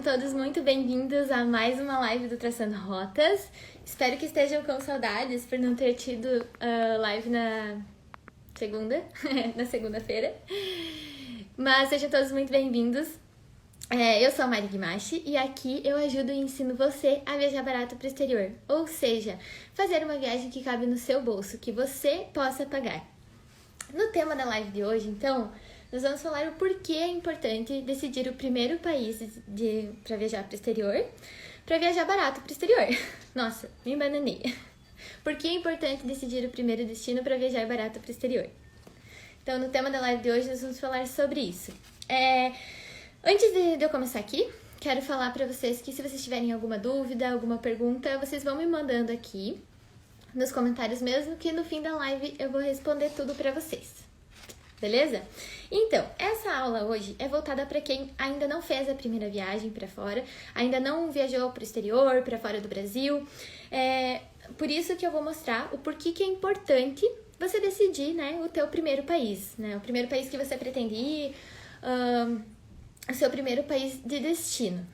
todos muito bem-vindos a mais uma live do Traçando Rotas. Espero que estejam com saudades por não ter tido live na segunda-feira. Mas sejam todos muito bem-vindos. Eu sou a Mari Guimachi e aqui eu ajudo e ensino você a viajar barato para o exterior. Ou seja, fazer uma viagem que cabe no seu bolso, que você possa pagar. No tema da live de hoje, então, nós vamos falar o porquê é importante decidir o primeiro país para viajar para o exterior, para viajar barato para o exterior. Nossa, me embananei. Por que é importante decidir o primeiro destino para viajar barato para o exterior? Então, no tema da live de hoje, nós vamos falar sobre isso. Antes de eu começar aqui, quero falar para vocês que se vocês tiverem alguma dúvida, alguma pergunta, vocês vão me mandando aqui nos comentários mesmo, que no fim da live eu vou responder tudo para vocês. Beleza? Então, essa aula hoje é voltada para quem ainda não fez a primeira viagem para fora, ainda não viajou para o exterior, para fora do Brasil. Por isso que eu vou mostrar o porquê que é importante você decidir, né, o teu primeiro país, né, o primeiro país que você pretende ir, o seu primeiro país de destino.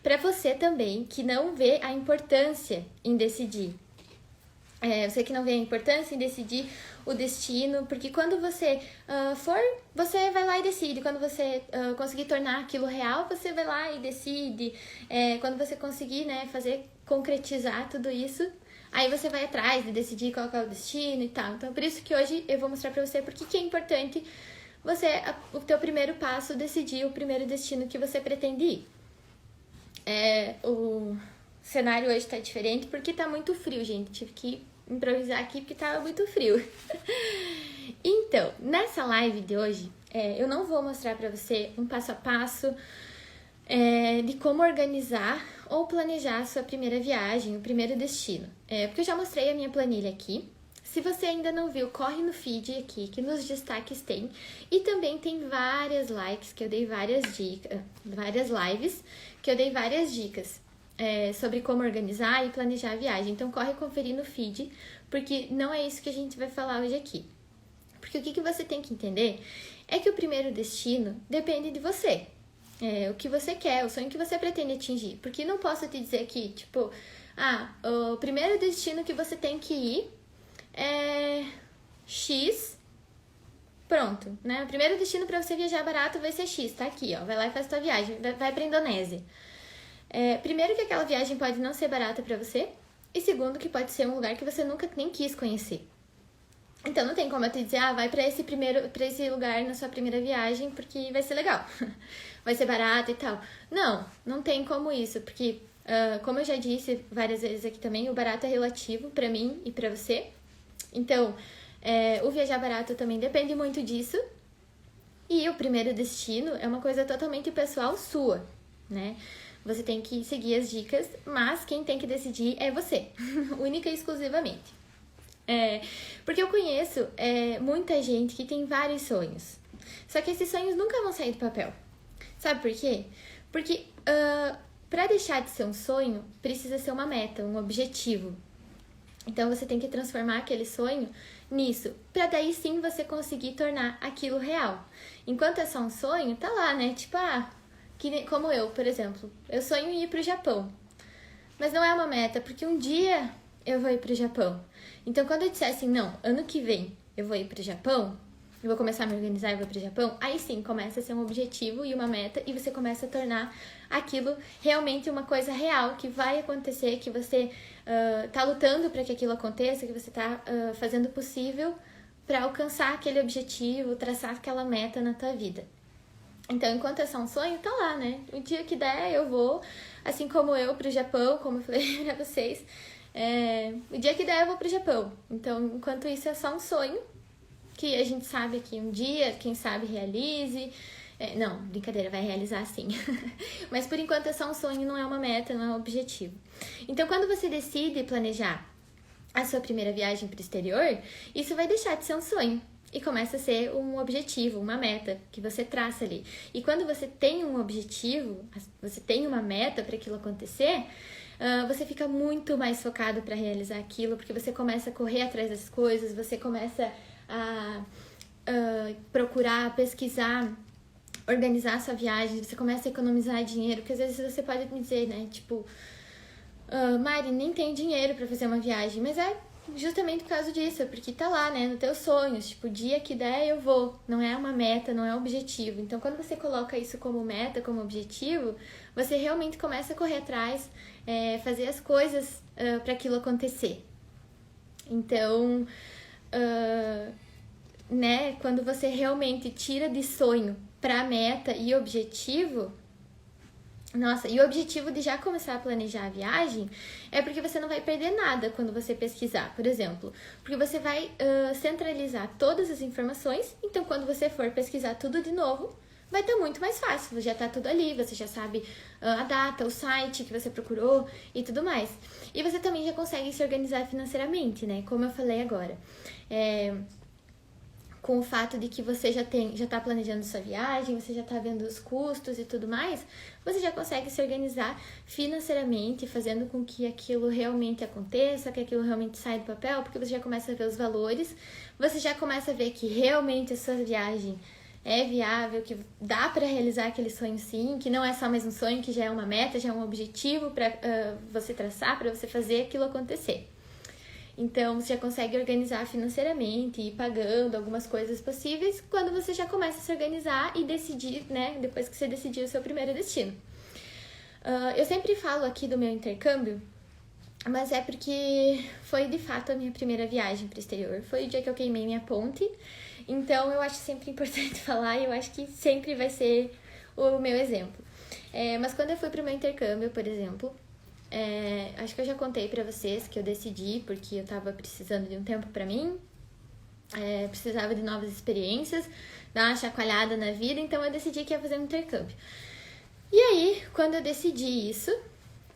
Para você também que não vê a importância em decidir. Você que não vê a importância em decidir o destino, porque quando você você vai lá e decide. Quando você conseguir tornar aquilo real, você vai lá e decide. Quando você conseguir, né, concretizar tudo isso, aí você vai atrás de decidir qual é o destino e tal. Então, por isso que hoje eu vou mostrar pra você porque que é importante o teu primeiro passo, decidir o primeiro destino que você pretende ir. O cenário hoje tá diferente porque tá muito frio, gente. Tive que improvisar aqui porque tava muito frio. Então, nessa live de hoje, eu não vou mostrar pra você um passo a passo de como organizar ou planejar a sua primeira viagem, o primeiro destino. Porque eu já mostrei a minha planilha aqui. Se você ainda não viu, corre no feed aqui, que nos destaques tem. E também tem várias likes que eu dei várias dicas, várias lives que eu dei várias dicas sobre como organizar e planejar a viagem. Então corre conferir no feed, porque não é isso que a gente vai falar hoje aqui. Porque o que você tem que entender é que o primeiro destino depende de você. O que você quer, o sonho que você pretende atingir. Porque não posso te dizer que, tipo, o primeiro destino que você tem que ir é X, pronto, né? O primeiro destino para você viajar barato vai ser X, tá aqui, ó. Vai lá e faz tua viagem, vai pra Indonésia. Primeiro que aquela viagem pode não ser barata para você, e segundo que pode ser um lugar que você nunca nem quis conhecer. Então não tem como eu te dizer, vai para esse lugar na sua primeira viagem porque vai ser legal, vai ser barato e tal. Não tem como isso, porque como eu já disse várias vezes aqui também, o barato é relativo para mim e para você. Então, o viajar barato também depende muito disso. E o primeiro destino é uma coisa totalmente pessoal sua, né? Você tem que seguir as dicas, mas quem tem que decidir é você, única e exclusivamente. Porque eu conheço muita gente que tem vários sonhos. Só que esses sonhos nunca vão sair do papel. Sabe por quê? Porque para deixar de ser um sonho, precisa ser uma meta, um objetivo. Então você tem que transformar aquele sonho nisso, para daí sim você conseguir tornar aquilo real. Enquanto é só um sonho, tá lá, né? Tipo, como eu, por exemplo, eu sonho em ir pro Japão. Mas não é uma meta, porque um dia eu vou ir pro Japão. Então quando eu disser assim, não, ano que vem eu vou ir pro Japão, eu vou começar a me organizar e vou pro Japão, aí sim começa a ser um objetivo e uma meta e você começa a tornar aquilo realmente uma coisa real, que vai acontecer, que você tá lutando para que aquilo aconteça, que você tá fazendo o possível para alcançar aquele objetivo, traçar aquela meta na tua vida. Então, enquanto é só um sonho, tá lá, né? O dia que der, eu vou, assim como eu, pro Japão, como eu falei pra vocês. O dia que der, eu vou pro Japão. Então, enquanto isso é só um sonho, que a gente sabe que um dia, quem sabe, realize. Não, brincadeira, vai realizar sim. Mas por enquanto é só um sonho, não é uma meta, não é um objetivo. Então, quando você decide planejar a sua primeira viagem para o exterior, isso vai deixar de ser um sonho e começa a ser um objetivo, uma meta que você traça ali. E quando você tem um objetivo, você tem uma meta para aquilo acontecer, você fica muito mais focado para realizar aquilo, porque você começa a correr atrás das coisas, você começa a procurar, pesquisar organizar a sua viagem, você começa a economizar dinheiro, porque às vezes você pode me dizer, né, tipo, Mari, nem tenho dinheiro pra fazer uma viagem, mas é justamente por causa disso, porque tá lá, né, nos teus sonhos, tipo, o dia que der eu vou, não é uma meta, não é um objetivo. Então, quando você coloca isso como meta, como objetivo, você realmente começa a correr atrás, fazer as coisas para aquilo acontecer. Então, né, quando você realmente tira de sonho para meta e objetivo, nossa, e o objetivo de já começar a planejar a viagem é porque você não vai perder nada quando você pesquisar, por exemplo. Porque você vai centralizar todas as informações, então quando você for pesquisar tudo de novo, vai estar muito mais fácil. Já está tudo ali, você já sabe a data, o site que você procurou e tudo mais. E você também já consegue se organizar financeiramente, né? Como eu falei agora. Com o fato de que você já está planejando sua viagem, você já está vendo os custos e tudo mais, você já consegue se organizar financeiramente, fazendo com que aquilo realmente aconteça, que aquilo realmente saia do papel, porque você já começa a ver os valores, você já começa a ver que realmente a sua viagem é viável, que dá para realizar aquele sonho sim, que não é só mais um sonho, que já é uma meta, já é um objetivo para você traçar, para você fazer aquilo acontecer. Então, você já consegue organizar financeiramente e ir pagando algumas coisas possíveis quando você já começa a se organizar e decidir, né? Depois que você decidir o seu primeiro destino. Eu sempre falo aqui do meu intercâmbio, mas é porque foi de fato a minha primeira viagem para o exterior. Foi o dia que eu queimei minha ponte. Então, eu acho sempre importante falar e eu acho que sempre vai ser o meu exemplo. Mas quando eu fui para o meu intercâmbio, por exemplo, acho que eu já contei pra vocês que eu decidi porque eu tava precisando de um tempo pra mim, precisava de novas experiências, dar uma chacoalhada na vida, então eu decidi que ia fazer um intercâmbio. E aí, quando eu decidi isso,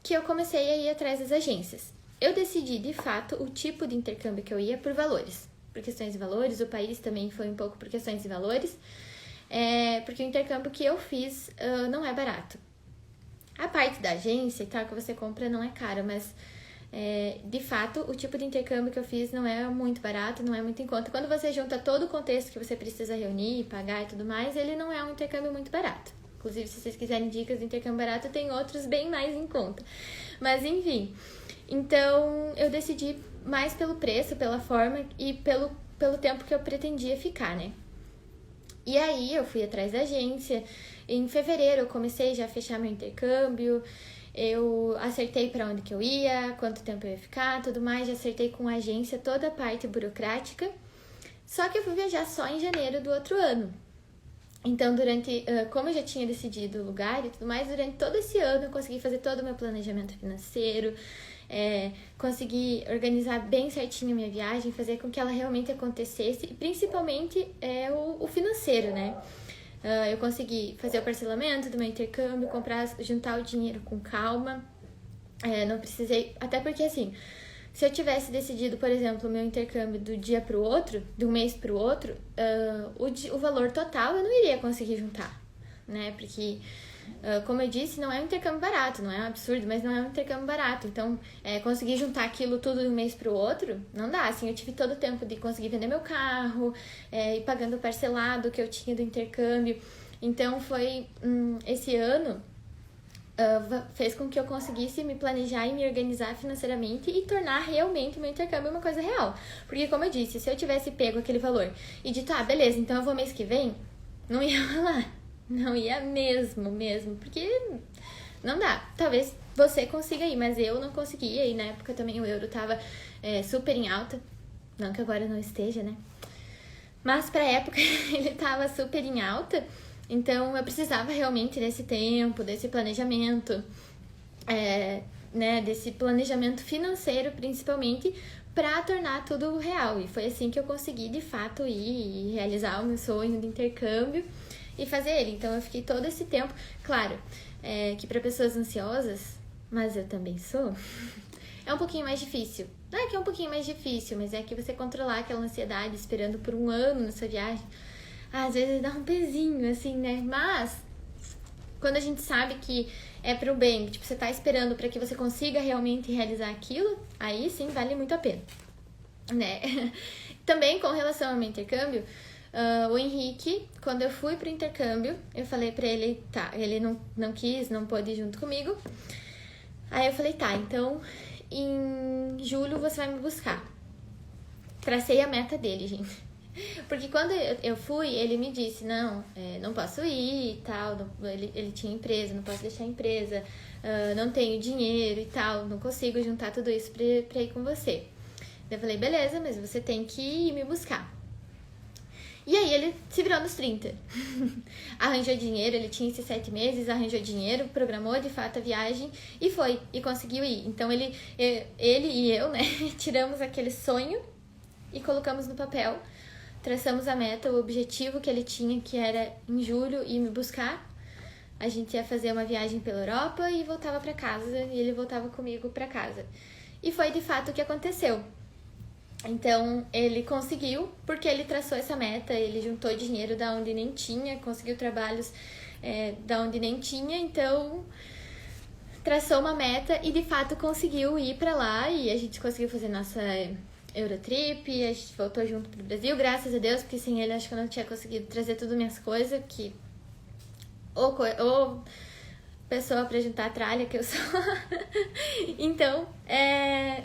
que eu comecei a ir atrás das agências. Eu decidi, de fato, o tipo de intercâmbio que eu ia por valores, por questões de valores, o país também foi um pouco por questões de valores, porque o intercâmbio que eu fiz não é barato. A parte da agência e tal que você compra não é caro, mas de fato o tipo de intercâmbio que eu fiz não é muito barato, não é muito em conta. Quando você junta todo o contexto que você precisa reunir, pagar e tudo mais, ele não é um intercâmbio muito barato. Inclusive, se vocês quiserem dicas de intercâmbio barato, tem outros bem mais em conta. Mas enfim, então eu decidi mais pelo preço, pela forma e pelo tempo que eu pretendia ficar, né? E aí eu fui atrás da agência. Em fevereiro eu comecei já a fechar meu intercâmbio, eu acertei para onde que eu ia, quanto tempo eu ia ficar, tudo mais, já acertei com a agência toda a parte burocrática. Só que eu fui viajar só em janeiro do outro ano. Então, como eu já tinha decidido o lugar e tudo mais, durante todo esse ano eu consegui fazer todo o meu planejamento financeiro, consegui organizar bem certinho a minha viagem, fazer com que ela realmente acontecesse, e principalmente o financeiro, né? Eu consegui fazer o parcelamento do meu intercâmbio, juntar o dinheiro com calma, não precisei, até porque assim, se eu tivesse decidido, por exemplo, o meu intercâmbio do dia pro outro, de um mês pro outro, o valor total eu não iria conseguir juntar, né? Porque, como eu disse, não é um intercâmbio barato, não é um absurdo, mas não é um intercâmbio barato. Então, conseguir juntar aquilo tudo de um mês pro outro, não dá. Assim, eu tive todo o tempo de conseguir vender meu carro, ir pagando o parcelado que eu tinha do intercâmbio. Então, foi esse ano... fez com que eu conseguisse me planejar e me organizar financeiramente e tornar realmente o meu intercâmbio uma coisa real. Porque, como eu disse, se eu tivesse pego aquele valor e dito, beleza, então eu vou mês que vem, não ia rolar. Não ia mesmo, porque não dá. Talvez você consiga ir, mas eu não conseguia, e na época também o euro tava super em alta. Não que agora não esteja, né? Mas pra época ele tava super em alta. Então, eu precisava realmente desse tempo, desse planejamento, né, desse planejamento financeiro, principalmente, para tornar tudo real. E foi assim que eu consegui, de fato, ir e realizar o meu sonho de intercâmbio e fazer ele. Então, eu fiquei todo esse tempo... Claro, que para pessoas ansiosas, mas eu também sou, é um pouquinho mais difícil. Não é que é um pouquinho mais difícil, mas é que você controlar aquela ansiedade esperando por um ano na sua viagem... Às vezes dá um pezinho, assim, né? Mas, quando a gente sabe que é pro bem, tipo, você tá esperando pra que você consiga realmente realizar aquilo, aí sim vale muito a pena, né? Também, com relação ao meu intercâmbio, O Henrique, quando eu fui pro intercâmbio, eu falei pra ele, tá, ele não quis, não pôde ir junto comigo. Aí eu falei, tá, então em julho você vai me buscar. Tracei a meta dele, gente. Porque quando eu fui, ele me disse, não posso ir e tal, ele tinha empresa, não posso deixar a empresa, não tenho dinheiro e tal, não consigo juntar tudo isso pra ir com você. Eu falei, beleza, mas você tem que ir me buscar. E aí ele se virou nos 30. Arranjou dinheiro, ele tinha esses 7 meses, arranjou dinheiro, programou de fato a viagem e foi, e conseguiu ir. Então ele e eu, né, tiramos aquele sonho e colocamos no papel, traçamos a meta, o objetivo que ele tinha, que era em julho ir me buscar. A gente ia fazer uma viagem pela Europa e voltava pra casa, e ele voltava comigo pra casa. E foi de fato o que aconteceu. Então, ele conseguiu, porque ele traçou essa meta, ele juntou dinheiro da onde nem tinha, conseguiu trabalhos da onde nem tinha, então traçou uma meta e de fato conseguiu ir pra lá e a gente conseguiu fazer nossa Eurotrip, a gente voltou junto pro Brasil, graças a Deus, porque sem ele acho que eu não tinha conseguido trazer tudo minhas coisas, que ou pessoa pra juntar a tralha que eu sou. Então,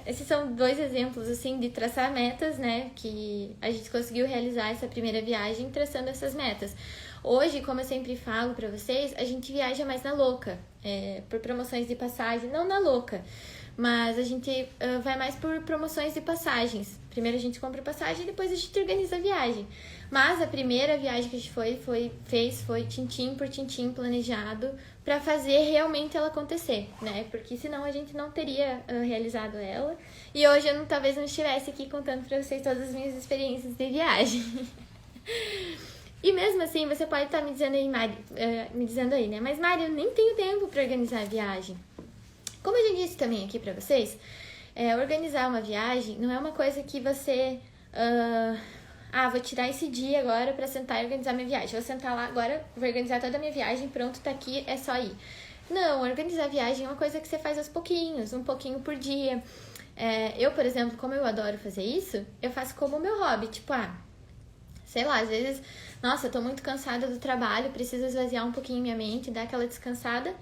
esses são 2 exemplos, assim, de traçar metas, né? Que a gente conseguiu realizar essa primeira viagem traçando essas metas. Hoje, como eu sempre falo pra vocês, a gente viaja mais na louca, por promoções de passagem, não na louca, mas a gente vai mais por promoções de passagens. Primeiro a gente compra passagem e depois a gente organiza a viagem. Mas a primeira viagem que a gente foi tintim por tintim planejado pra fazer realmente ela acontecer, né? Porque senão a gente não teria realizado ela. E hoje eu talvez não estivesse aqui contando pra vocês todas as minhas experiências de viagem. E mesmo assim, você pode estar me dizendo aí, Mari, né? Mas Mari, eu nem tenho tempo pra organizar a viagem. Como eu já disse também aqui pra vocês, organizar uma viagem não é uma coisa que você... vou tirar esse dia agora pra sentar e organizar minha viagem. Vou sentar lá agora, vou organizar toda a minha viagem, pronto, tá aqui, é só ir. Não, organizar a viagem é uma coisa que você faz aos pouquinhos, um pouquinho por dia. Eu, por exemplo, como eu adoro fazer isso, eu faço como o meu hobby, tipo, sei lá, às vezes, nossa, eu tô muito cansada do trabalho, preciso esvaziar um pouquinho minha mente, dar aquela descansada.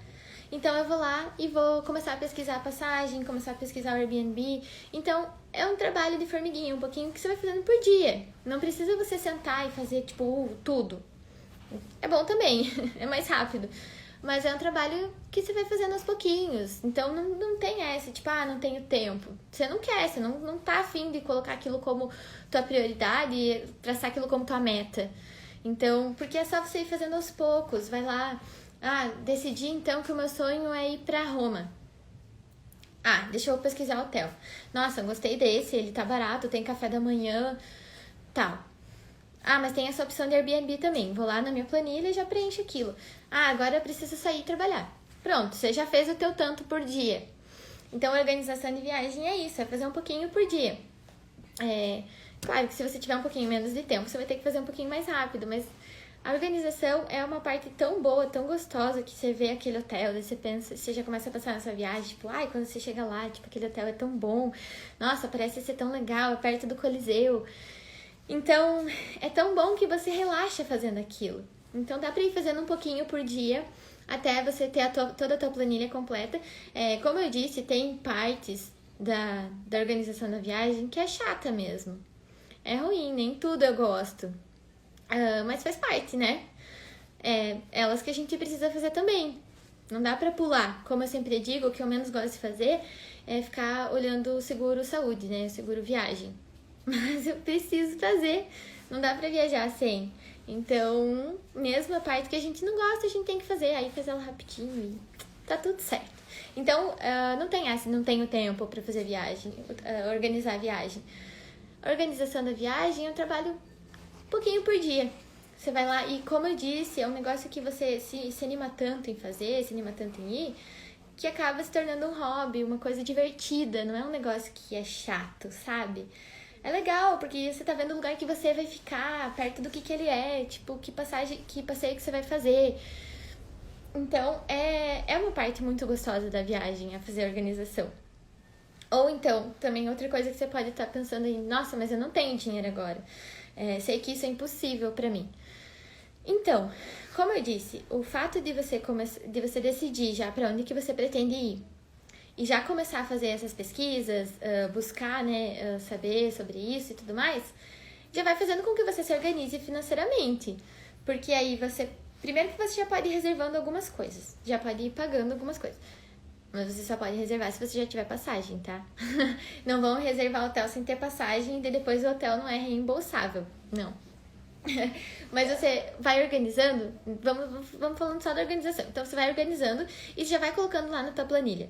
Então eu vou lá e vou começar a pesquisar a passagem, começar a pesquisar o Airbnb. Então é um trabalho de formiguinha, um pouquinho que você vai fazendo por dia. Não precisa você sentar e fazer, tipo, tudo. É bom também, é mais rápido. Mas é um trabalho que você vai fazendo aos pouquinhos. Então não tem essa, tipo, não tenho tempo. Você não quer, você não tá afim de colocar aquilo como tua prioridade e traçar aquilo como tua meta. Então, porque é só você ir fazendo aos poucos, vai lá. Decidi então que o meu sonho é ir pra Roma. Deixa eu pesquisar hotel. Nossa, gostei desse, ele tá barato, tem café da manhã, tal. Mas tem essa opção de Airbnb também. Vou lá na minha planilha e já preencho aquilo. Agora eu preciso sair e trabalhar. Pronto, você já fez o teu tanto por dia. Então, a organização de viagem é isso, é fazer um pouquinho por dia. Claro que se você tiver um pouquinho menos de tempo, você vai ter que fazer um pouquinho mais rápido, mas a organização é uma parte tão boa, tão gostosa, que você vê aquele hotel, daí você pensa, você já começa a pensar nessa viagem, tipo, quando você chega lá, tipo, aquele hotel é tão bom, nossa, parece ser tão legal, é perto do Coliseu. Então, é tão bom que você relaxa fazendo aquilo. Então, dá pra ir fazendo um pouquinho por dia, até você ter toda a tua planilha completa. Como eu disse, tem partes da organização da viagem que é chata mesmo. É ruim, nem tudo eu gosto. Mas faz parte, né? Elas que a gente precisa fazer também. Não dá pra pular. Como eu sempre digo, o que eu menos gosto de fazer é ficar olhando o seguro saúde, né? O seguro viagem. Mas eu preciso fazer. Não dá pra viajar sem. Então, mesmo a parte que a gente não gosta, a gente tem que fazer. Aí faz ela rapidinho e tá tudo certo. Então, não tem essa, não tenho tempo pra fazer viagem, organizar a viagem. A organização da viagem é um trabalho um pouquinho por dia. Você vai lá e, como eu disse, é um negócio que você se anima tanto em fazer, se anima tanto em ir, que acaba se tornando um hobby, uma coisa divertida. Não é um negócio que é chato, sabe? É legal, porque você tá vendo o lugar que você vai ficar, perto do que ele é, tipo, que passeio que você vai fazer. Então, é uma parte muito gostosa da viagem, a fazer a organização. Ou então, também outra coisa que você pode estar pensando aí, nossa, mas eu não tenho dinheiro agora. Sei que isso é impossível pra mim. Então, como eu disse, o fato de você decidir já pra onde que você pretende ir e já começar a fazer essas pesquisas, buscar, né, saber sobre isso e tudo mais, já vai fazendo com que você se organize financeiramente. Porque aí primeiro que você já pode ir reservando algumas coisas, já pode ir pagando algumas coisas. Mas você só pode reservar se você já tiver passagem, tá? Não vão reservar hotel sem ter passagem e depois o hotel não é reembolsável. Não. Mas você vai organizando, vamos falando só da organização. Então você vai organizando e já vai colocando lá na tua planilha.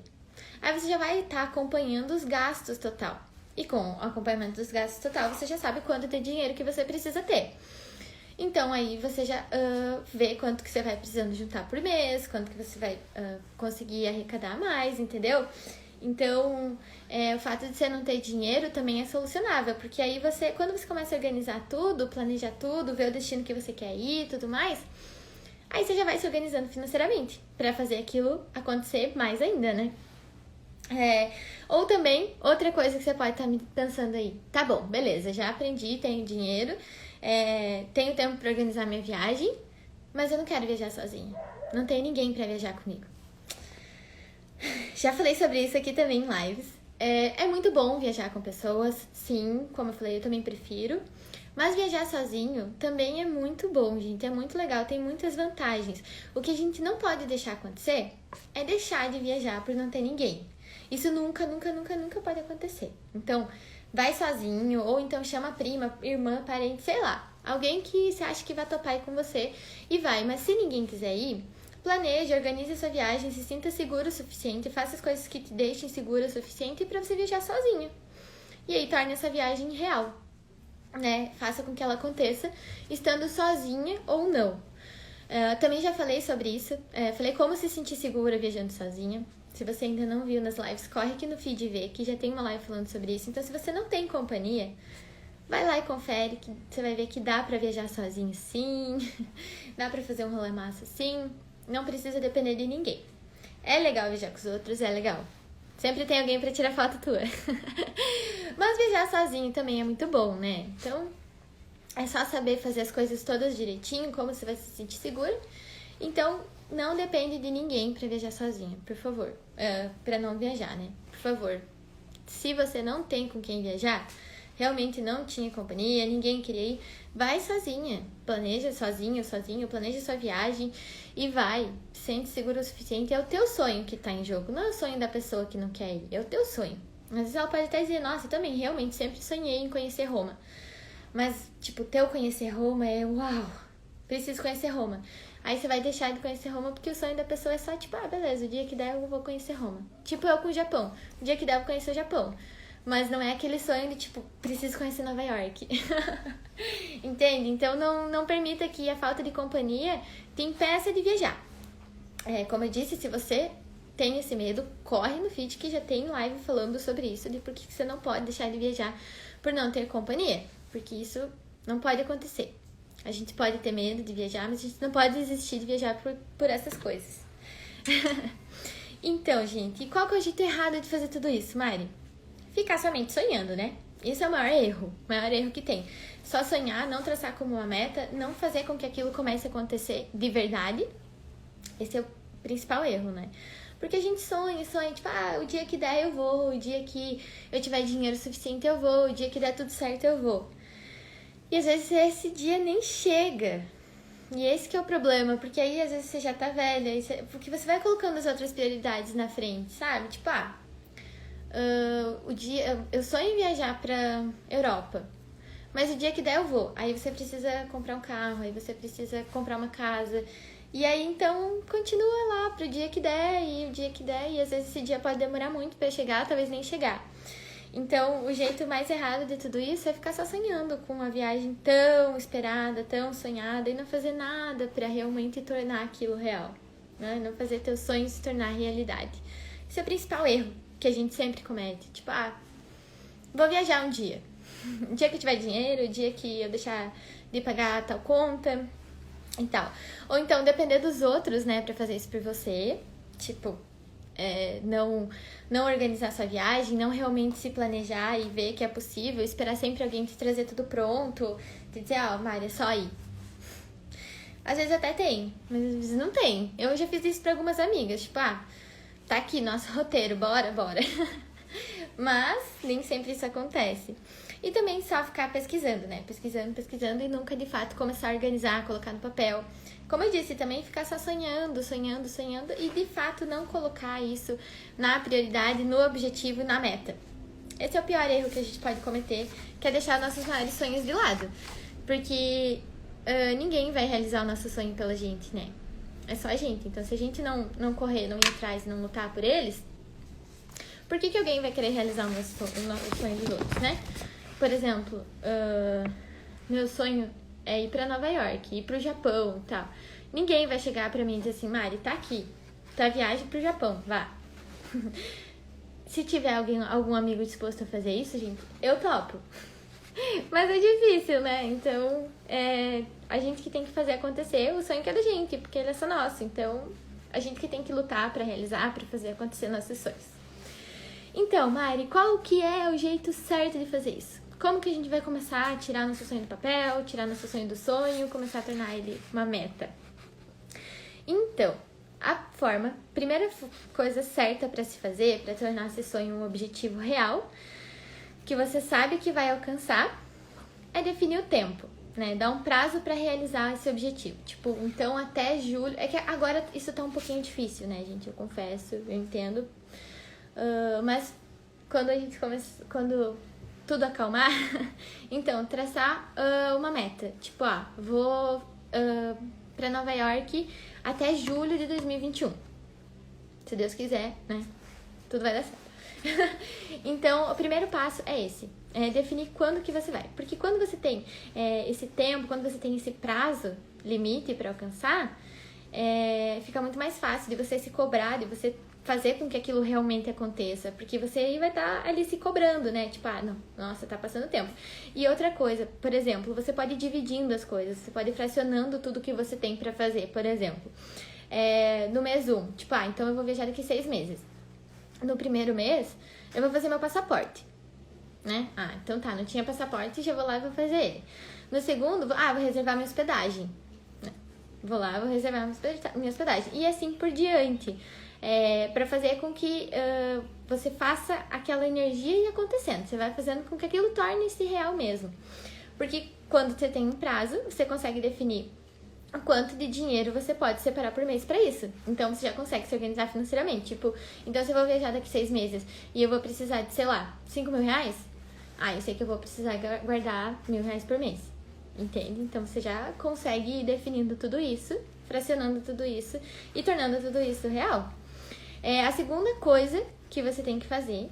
Aí você já vai estar acompanhando os gastos total. E com o acompanhamento dos gastos total, você já sabe quanto de dinheiro que você precisa ter. Então aí você já vê quanto que você vai precisando juntar por mês, quanto que você vai conseguir arrecadar mais, entendeu? Então, o fato de você não ter dinheiro também é solucionável, porque aí quando você começa a organizar tudo, planejar tudo, ver o destino que você quer ir e tudo mais, aí você já vai se organizando financeiramente pra fazer aquilo acontecer mais ainda, né? Ou também, outra coisa que você pode estar pensando aí, tá bom, beleza, já aprendi, tenho dinheiro, tenho tempo pra organizar minha viagem, mas eu não quero viajar sozinha, não tem ninguém pra viajar comigo. Já falei sobre isso aqui também em lives. É muito bom viajar com pessoas, sim, como eu falei, eu também prefiro. Mas viajar sozinho também é muito bom, gente, é muito legal, tem muitas vantagens. O que a gente não pode deixar acontecer é deixar de viajar por não ter ninguém. Isso nunca, nunca, nunca, nunca pode acontecer. Então, vai sozinho, ou então chama prima, irmã, parente, sei lá. Alguém que você acha que vai topar ir com você e vai. Mas se ninguém quiser ir, planeje, organize a sua viagem, se sinta seguro o suficiente, faça as coisas que te deixem seguro o suficiente para você viajar sozinho. E aí torne essa viagem real, né? Faça com que ela aconteça, estando sozinha ou não. Também já falei sobre isso, falei como se sentir segura viajando sozinha. Se você ainda não viu nas lives, corre aqui no feed e vê, que já tem uma live falando sobre isso. Então, se você não tem companhia, vai lá e confere, que você vai ver que dá pra viajar sozinho sim, dá pra fazer um rolê massa sim, não precisa depender de ninguém. É legal viajar com os outros, é legal. Sempre tem alguém pra tirar foto tua. Mas viajar sozinho também é muito bom, né? Então, é só saber fazer as coisas todas direitinho, como você vai se sentir segura. Então, não depende de ninguém pra viajar sozinha, por favor. Pra não viajar, né? Por favor. Se você não tem com quem viajar, realmente não tinha companhia, ninguém queria ir, vai sozinha. Planeja sozinho, planeja sua viagem e vai. Sente seguro o suficiente. É o teu sonho que tá em jogo, não é o sonho da pessoa que não quer ir, é o teu sonho. Às vezes ela pode até dizer, nossa, eu também realmente sempre sonhei em conhecer Roma. Mas, tipo, teu conhecer Roma é uau, preciso conhecer Roma. Aí você vai deixar de conhecer Roma porque o sonho da pessoa é só, tipo, beleza, o dia que der eu vou conhecer Roma. Tipo eu com o Japão. O dia que der eu vou conhecer o Japão. Mas não é aquele sonho de, tipo, preciso conhecer Nova York. Entende? Então não permita que a falta de companhia te impeça de viajar. Como eu disse, se você tem esse medo, corre no feed que já tem live falando sobre isso, de por que você não pode deixar de viajar por não ter companhia. Porque isso não pode acontecer. A gente pode ter medo de viajar, mas a gente não pode desistir de viajar por essas coisas. Então, gente, e qual que é o jeito errado de fazer tudo isso, Mari? Ficar somente sonhando, né? Esse é o maior erro que tem. Só sonhar, não traçar como uma meta, não fazer com que aquilo comece a acontecer de verdade. Esse é o principal erro, né? Porque a gente sonha, tipo, o dia que der eu vou, o dia que eu tiver dinheiro suficiente eu vou, o dia que der tudo certo eu vou. E às vezes esse dia nem chega. E esse que é o problema, porque aí às vezes você já tá velha, porque você vai colocando as outras prioridades na frente, sabe? Tipo, eu sonho em viajar pra Europa, mas o dia que der eu vou. Aí você precisa comprar um carro, aí você precisa comprar uma casa. E aí então continua lá pro dia que der, e o dia que der, e às vezes esse dia pode demorar muito pra chegar, talvez nem chegar. Então, o jeito mais errado de tudo isso é ficar só sonhando com uma viagem tão esperada, tão sonhada e não fazer nada pra realmente tornar aquilo real, né? Não fazer teus sonhos se tornar realidade. Esse é o principal erro que a gente sempre comete. Tipo, vou viajar um dia. O dia que eu tiver dinheiro, o dia que eu deixar de pagar tal conta e tal. Ou então, depender dos outros, né, pra fazer isso por você. Tipo, não organizar sua viagem, não realmente se planejar e ver que é possível, esperar sempre alguém te trazer tudo pronto, te dizer, Mari, é só ir. Às vezes até tem, mas às vezes não tem. Eu já fiz isso pra algumas amigas, tipo, tá aqui nosso roteiro, bora. Mas nem sempre isso acontece. E também só ficar pesquisando, né? Pesquisando e nunca de fato começar a organizar, colocar no papel. Como eu disse, também ficar só sonhando e de fato não colocar isso na prioridade, no objetivo, na meta. Esse é o pior erro que a gente pode cometer, que é deixar nossos maiores sonhos de lado. Porque ninguém vai realizar o nosso sonho pela gente, né? É só a gente. Então, se a gente não correr, não ir atrás, não lutar por eles, por que alguém vai querer realizar o sonho dos outros, né? Por exemplo, meu sonho é ir pra Nova York, ir pro Japão e tal. Ninguém vai chegar pra mim e dizer assim, Mari, tá aqui, tá viagem pro Japão, vá. Se tiver algum amigo disposto a fazer isso, gente, eu topo. Mas é difícil, né? Então, a gente que tem que fazer acontecer o sonho que é da gente, porque ele é só nosso. Então, a gente que tem que lutar pra realizar, pra fazer acontecer nossos sonhos. Então, Mari, qual que é o jeito certo de fazer isso? Como que a gente vai começar a tirar nosso sonho do papel, tirar nosso sonho do sonho, começar a tornar ele uma meta? Então, primeira coisa certa para se fazer, para tornar esse sonho um objetivo real, que você sabe que vai alcançar, é definir o tempo, né? Dar um prazo para realizar esse objetivo. Tipo, então até julho. É que agora isso tá um pouquinho difícil, né, gente? Eu confesso, eu entendo. Mas quando tudo acalmar, então traçar uma meta. Tipo, vou pra Nova York até julho de 2021. Se Deus quiser, né? Tudo vai dar certo. Então, o primeiro passo é esse. É definir quando que você vai. Porque quando você tem esse tempo, quando você tem esse prazo limite para alcançar, fica muito mais fácil de você se cobrar, de você fazer com que aquilo realmente aconteça. Porque você vai estar ali se cobrando, né? Tipo, não, nossa, tá passando tempo. E outra coisa, por exemplo, você pode ir dividindo as coisas. Você pode ir fracionando tudo que você tem para fazer. Por exemplo, no mês 1, tipo, então eu vou viajar daqui 6 meses. No primeiro mês, eu vou fazer meu passaporte, né? Então tá, não tinha passaporte, já vou lá e vou fazer ele. No segundo, vou reservar minha hospedagem. Vou lá, vou reservar minha hospedagem. E assim por diante. Pra fazer com que você faça aquela energia ir acontecendo. Você vai fazendo com que aquilo torne-se real mesmo. Porque quando você tem um prazo, você consegue definir o quanto de dinheiro você pode separar por mês pra isso. Então, você já consegue se organizar financeiramente. Tipo, então se eu vou viajar daqui 6 meses e eu vou precisar de, sei lá, 5 mil reais, eu sei que eu vou precisar guardar R$1.000 por mês. Entende? Então, você já consegue ir definindo tudo isso, fracionando tudo isso e tornando tudo isso real. A segunda coisa que você tem que fazer,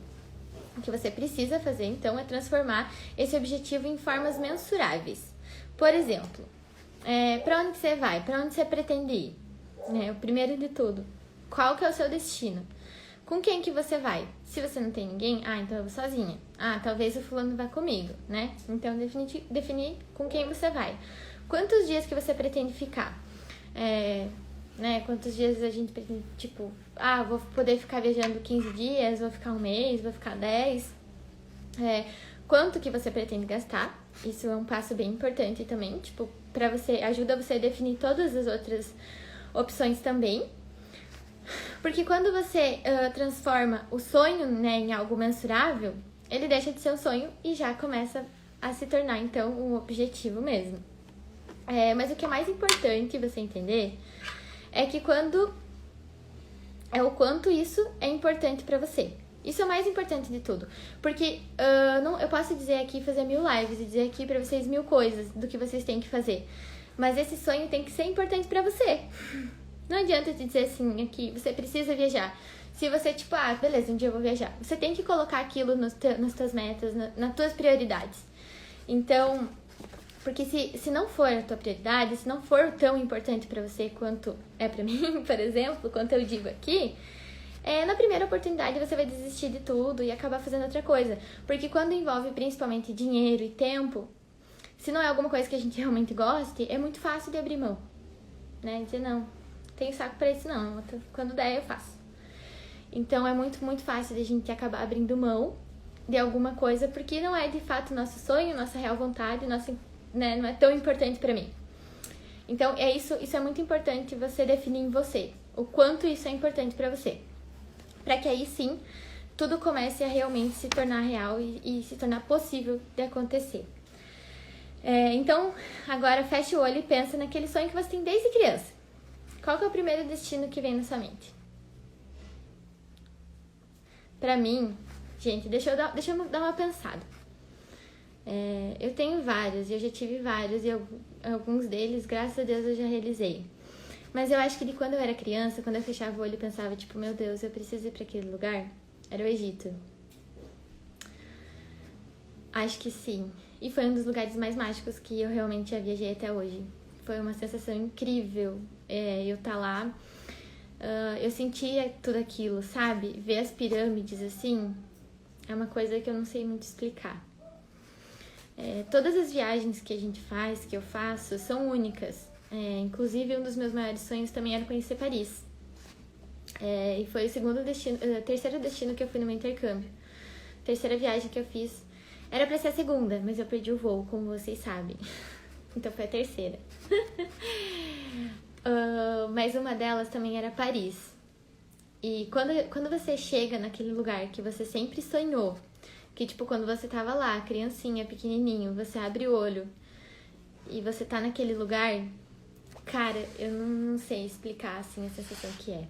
que você precisa fazer, então, é transformar esse objetivo em formas mensuráveis. Por exemplo, pra onde você vai? Pra onde você pretende ir? O primeiro de tudo, qual que é o seu destino? Com quem que você vai? Se você não tem ninguém, então eu vou sozinha. Talvez o fulano vá comigo, né? Então, definir com quem você vai. Quantos dias que você pretende ficar? Quantos dias a gente pretende, tipo, vou poder ficar viajando 15 dias, vou ficar um mês, vou ficar 10. Quanto que você pretende gastar? Isso é um passo bem importante também, tipo, ajuda você a definir todas as outras opções também. Porque quando você transforma o sonho, em algo mensurável, ele deixa de ser um sonho e já começa a se tornar, então, um objetivo mesmo. Mas o que é mais importante você entender é que o quanto isso é importante pra você. Isso é o mais importante de tudo. Porque eu posso dizer aqui, fazer 1000 lives e dizer aqui pra vocês 1000 coisas do que vocês têm que fazer. Mas esse sonho tem que ser importante pra você. Não adianta te dizer assim, aqui, você precisa viajar. Se você, tipo, beleza, um dia eu vou viajar. Você tem que colocar aquilo nas tuas metas, nas tuas prioridades. Então, porque se não for a tua prioridade, se não for tão importante pra você quanto é pra mim, por exemplo, quanto eu digo aqui, na primeira oportunidade você vai desistir de tudo e acabar fazendo outra coisa. Porque quando envolve principalmente dinheiro e tempo, se não é alguma coisa que a gente realmente goste, é muito fácil de abrir mão, né? Dizer, não, tenho saco pra isso não, quando der eu faço. Então é muito, muito fácil de a gente acabar abrindo mão de alguma coisa, porque não é de fato nosso sonho, nossa real vontade, né, não é tão importante pra mim. Então isso é muito importante você definir em você, o quanto isso é importante pra você. Pra que aí sim, tudo comece a realmente se tornar real e se tornar possível de acontecer. Então, agora fecha o olho e pensa naquele sonho que você tem desde criança. Qual que é o primeiro destino que vem na sua mente? Pra mim, gente, deixa eu dar uma pensada. Eu tenho vários, eu já tive vários, e alguns deles, graças a Deus, eu já realizei. Mas eu acho que de quando eu era criança, quando eu fechava o olho e pensava, tipo, meu Deus, eu preciso ir pra aquele lugar, era o Egito. Acho que sim. E foi um dos lugares mais mágicos que eu realmente já viajei até hoje. Foi uma sensação incrível eu estar lá. Eu sentia tudo aquilo, sabe? Ver as pirâmides assim é uma coisa que eu não sei muito explicar. Todas as viagens que a gente faz, que eu faço, são únicas. Inclusive, um dos meus maiores sonhos também era conhecer Paris. E foi o terceiro destino que eu fui no meu intercâmbio. Terceira viagem que eu fiz. Era pra ser a segunda, mas eu perdi o voo, como vocês sabem. Então foi a terceira. Mas uma delas também era Paris. E quando você chega naquele lugar que você sempre sonhou, que tipo, quando você tava lá, criancinha, pequenininho, você abre o olho e você tá naquele lugar, cara, eu não sei explicar, assim, a sensação que é.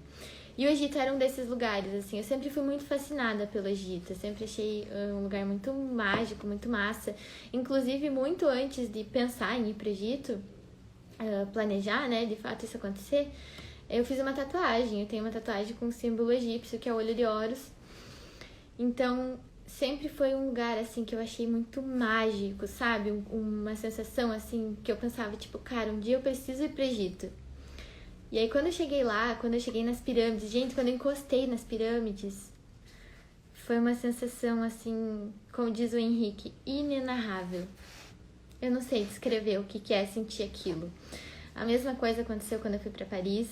E o Egito era um desses lugares, assim, eu sempre fui muito fascinada pelo Egito, eu sempre achei um lugar muito mágico, muito massa. Inclusive, muito antes de pensar em ir pro Egito, planejar, né, de fato isso acontecer, eu fiz uma tatuagem. Eu tenho uma tatuagem com um símbolo egípcio, que é o olho de Horus. Então, sempre foi um lugar, assim, que eu achei muito mágico, sabe? Uma sensação, assim, que eu pensava, tipo, cara, um dia eu preciso ir pro Egito. E aí, quando eu cheguei lá, quando eu cheguei nas pirâmides, gente, quando eu encostei nas pirâmides, foi uma sensação, assim, como diz o Henrique, inenarrável. Eu não sei descrever o que é sentir aquilo. A mesma coisa aconteceu quando eu fui pra Paris.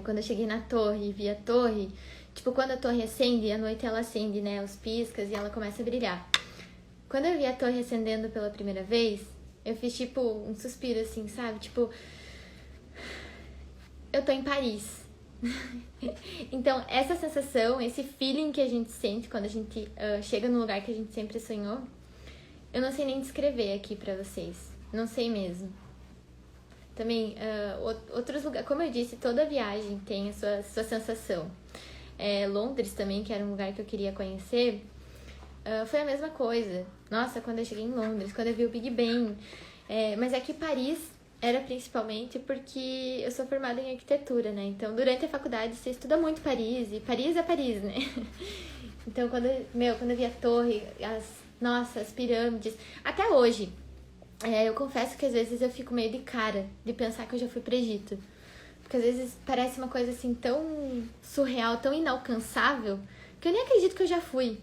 Quando eu cheguei na torre e vi a torre, tipo, quando a torre acende, à noite ela acende, né, os piscas e ela começa a brilhar. Quando eu vi a torre acendendo pela primeira vez, eu fiz, tipo, um suspiro, assim, sabe? Tipo, eu tô em Paris. Então, essa sensação, esse feeling que a gente sente quando a gente chega no lugar que a gente sempre sonhou, eu não sei nem descrever aqui pra vocês. Não sei mesmo. Também, outros lugares, como eu disse, toda viagem tem a sua sensação. Londres também, que era um lugar que eu queria conhecer, foi a mesma coisa. Nossa, quando eu cheguei em Londres, quando eu vi o Big Ben. Mas é que Paris era principalmente porque eu sou formada em arquitetura, né? Então, durante a faculdade, você estuda muito Paris, e Paris é Paris, né? Então, quando eu vi a torre, as pirâmides, até hoje, eu confesso que às vezes eu fico meio de cara de pensar que eu já fui pro Egito. Porque às vezes parece uma coisa assim tão surreal, tão inalcançável, que eu nem acredito que eu já fui.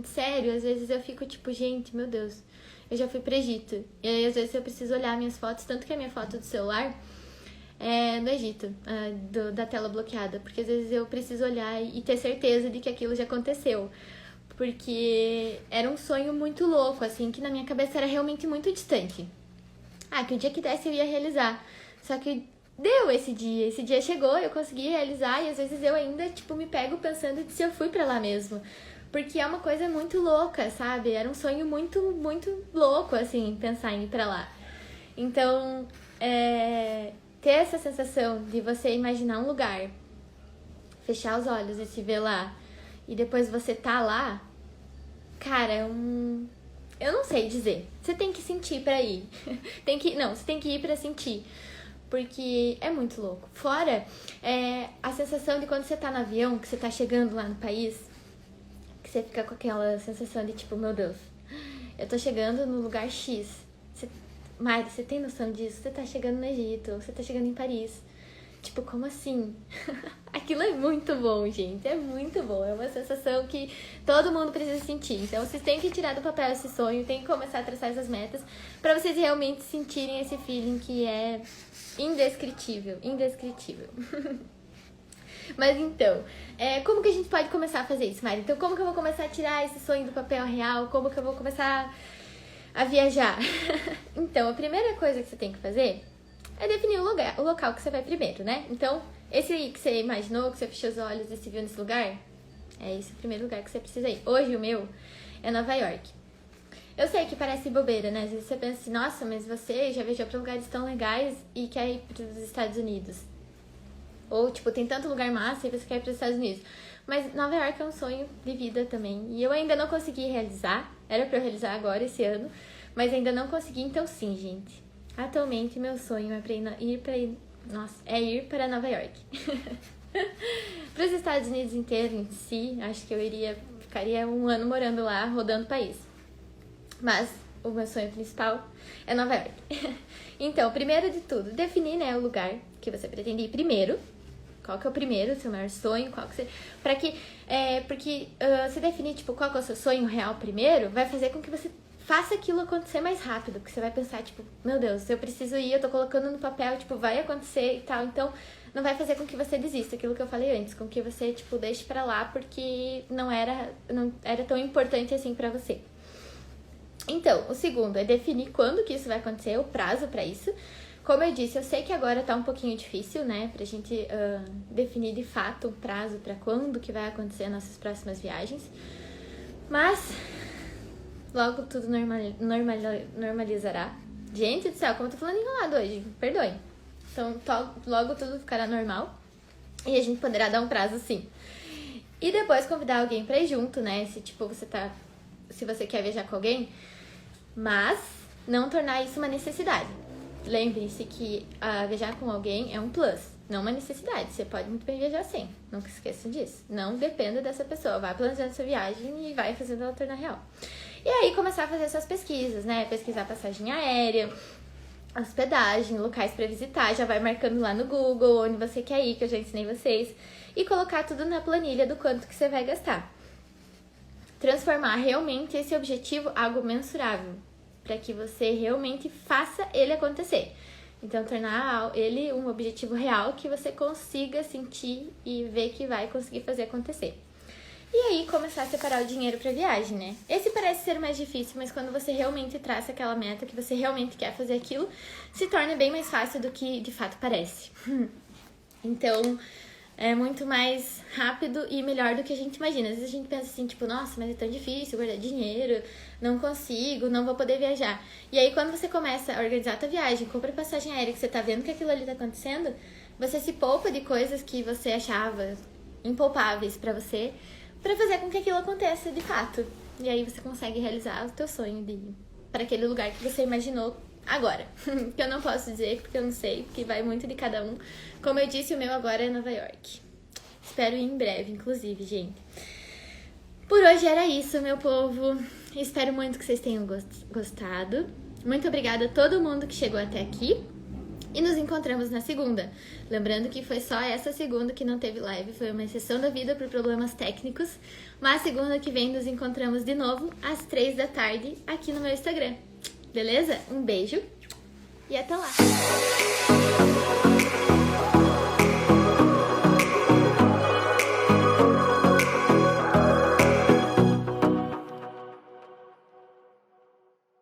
Sério, às vezes eu fico tipo, gente, meu Deus, eu já fui pro Egito. E aí às vezes eu preciso olhar minhas fotos, tanto que a minha foto do celular é no Egito, da tela bloqueada. Porque às vezes eu preciso olhar e ter certeza de que aquilo já aconteceu. Porque era um sonho muito louco, assim, que na minha cabeça era realmente muito distante. Que o dia que desse eu ia realizar. Só que deu esse dia chegou, eu consegui realizar, e às vezes eu ainda, tipo, me pego pensando se eu fui pra lá mesmo. Porque é uma coisa muito louca, sabe? Era um sonho muito, muito louco, assim, pensar em ir pra lá. Então, ter essa sensação de você imaginar um lugar, fechar os olhos e se ver lá, e depois você tá lá, cara, eu não sei dizer. Você tem que sentir pra ir. Você tem que ir pra sentir. Porque é muito louco. Fora a sensação de quando você tá no avião, que você tá chegando lá no país, que você fica com aquela sensação de tipo, meu Deus, eu tô chegando no lugar X. Mari, você tem noção disso? Você tá chegando no Egito, você tá chegando em Paris. Tipo, como assim? Aquilo é muito bom, gente. É muito bom. É uma sensação que todo mundo precisa sentir. Então, vocês têm que tirar do papel esse sonho, têm que começar a traçar essas metas pra vocês realmente sentirem esse feeling que é indescritível. Indescritível. Mas então, como que a gente pode começar a fazer isso, Mari? Então, como que eu vou começar a tirar esse sonho do papel real? Como que eu vou começar a viajar? Então, a primeira coisa que você tem que fazer é definir o local que você vai primeiro, né? Então, esse aí que você imaginou, que você fechou os olhos e se viu nesse lugar, é esse o primeiro lugar que você precisa ir. Hoje, o meu é Nova York. Eu sei que parece bobeira, né? Às vezes você pensa assim, nossa, mas você já viajou pra lugares tão legais e quer ir pros Estados Unidos. Ou, tipo, tem tanto lugar massa e você quer ir pros Estados Unidos. Mas Nova York é um sonho de vida também. E eu ainda não consegui realizar. Era pra eu realizar agora, esse ano. Mas ainda não consegui, então sim, gente. Atualmente, meu sonho é ir para Nova York. Para os Estados Unidos inteiro em si, acho que eu ficaria um ano morando lá, rodando o país. Mas o meu sonho principal é Nova York. Então, primeiro de tudo, definir, né, o lugar que você pretende ir primeiro. Qual que é o primeiro, o seu maior sonho, qual que você... Porque você definir, tipo, qual que é o seu sonho real primeiro, vai fazer com que você faça aquilo acontecer mais rápido. Porque você vai pensar, tipo, meu Deus, eu preciso ir, eu tô colocando no papel, tipo, vai acontecer e tal. Então, não vai fazer com que você desista, aquilo que eu falei antes, com que você, tipo, deixe pra lá porque não era tão importante assim pra você. Então, o segundo é definir quando que isso vai acontecer, o prazo pra isso. Como eu disse, eu sei que agora tá um pouquinho difícil, né, pra gente definir de fato um prazo pra quando que vai acontecer nossas próximas viagens. Mas logo tudo normalizará. Gente do céu, como eu tô falando enrolado hoje, perdoe. Então, logo tudo ficará normal e a gente poderá dar um prazo sim. E depois convidar alguém pra ir junto, né, se você quer viajar com alguém, mas não tornar isso uma necessidade. Lembre-se que viajar com alguém é um plus, não uma necessidade. Você pode muito bem viajar sem, nunca esqueça disso. Não dependa dessa pessoa, vai planejando sua viagem e vai fazendo ela tornar real. E aí começar a fazer suas pesquisas, né? Pesquisar passagem aérea, hospedagem, locais pra visitar, já vai marcando lá no Google onde você quer ir, que eu já ensinei vocês, e colocar tudo na planilha do quanto que você vai gastar. Transformar realmente esse objetivo em algo mensurável, para que você realmente faça ele acontecer. Então, tornar ele um objetivo real que você consiga sentir e ver que vai conseguir fazer acontecer. E aí, começar a separar o dinheiro para viagem, né? Esse parece ser mais difícil, mas quando você realmente traça aquela meta, que você realmente quer fazer aquilo, se torna bem mais fácil do que de fato parece. Então, é muito mais rápido e melhor do que a gente imagina. Às vezes a gente pensa assim, tipo, nossa, mas é tão difícil guardar dinheiro, não consigo, não vou poder viajar. E aí, quando você começa a organizar a tua viagem, compra passagem aérea, que você tá vendo que aquilo ali tá acontecendo, você se poupa de coisas que você achava impoupáveis pra você, pra fazer com que aquilo aconteça de fato. E aí você consegue realizar o teu sonho de ir para aquele lugar que você imaginou agora. Que eu não posso dizer porque eu não sei, porque vai muito de cada um. Como eu disse, o meu agora é Nova York. Espero ir em breve, inclusive, gente. Por hoje era isso, meu povo. Espero muito que vocês tenham gostado. Muito obrigada a todo mundo que chegou até aqui. E nos encontramos na segunda. Lembrando que foi só essa segunda que não teve live. Foi uma exceção da vida por problemas técnicos. Mas segunda que vem nos encontramos de novo às 3 da tarde aqui no meu Instagram. Beleza? Um beijo e até lá!